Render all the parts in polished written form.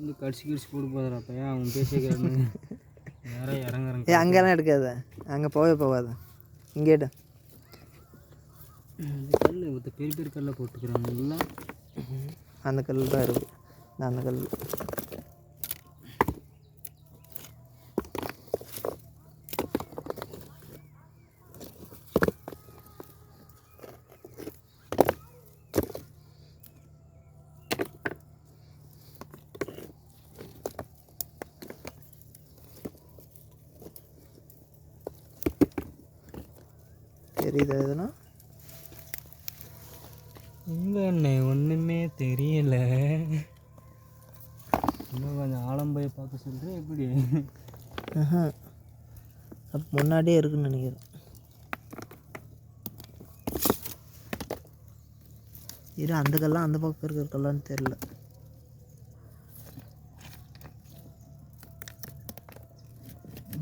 இந்த கடிச்சு போட்டு போதுடா பையன் அவன் பேசிக்கிறான்னு வேற இறங்குறேன். அங்கெல்லாம் எடுக்காத, அங்கே போகாத, இங்கே எடு. இந்த கல் மற்ற பெரிய பெரிய கல்லை போட்டுக்கிறாங்க இல்லை. அந்த கல் தான் இருக்குது, அந்த கல். தெரியுதா எதுனா? இல்லை அண்ணே ஒன்றுமே தெரியலை. இன்னும் கொஞ்சம் ஆழம் போய் பார்க்க சொல்கிறேன் எப்படி? அப்போ முன்னாடியே இருக்குன்னு நினைக்கிறேன். இரு, அந்த கல்லாம் அந்த பக்கம் இருக்கிற கல்லான்னு தெரியல.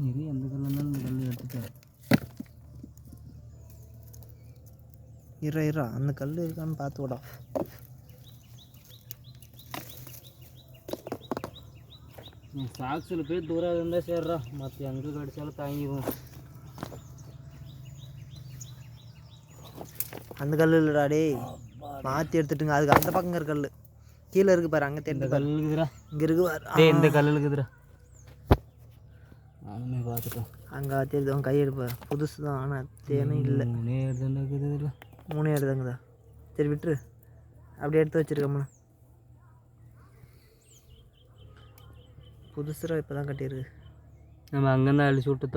இது எந்த கல்லாம் கல் எடுத்துட்டேன். இரா அந்த கல் இருக்கான்னு பார்த்து விடா. சாக்ஸில் போய் தூரம் இருந்தால் சேர்றா, மற்ற எங்கே கடிச்சாலும் தாங்கிடுவோம். அந்த கல் இல்லைடா டேய், மாற்றி எடுத்துட்டுங்க. அதுக்கு அந்த பக்கம் இருக்கிற கல் கீழே இருக்கு பாரு, அங்கே தெரிஞ்ச கல் இருக்குதுடா. இங்கே இருக்கு பாரு, இந்த கல் இருக்குதுடா. நானுமே பார்த்துட்டோம். அங்கே தெரியுது, அவன் கை எடுப்பார். புதுசு தான், ஆனால் தேனும் இல்லை. 3 எடுத்துருக்குதுல்ல. 3 எடுத்தாங்கதா. சரி விட்டுரு, அப்படியே எடுத்து வச்சுருக்கோம்ண்ணா. புதுசுரா இப்போ தான் கட்டியிருக்கு. நம்ம அங்கேருந்து அழிச்சு விட்டு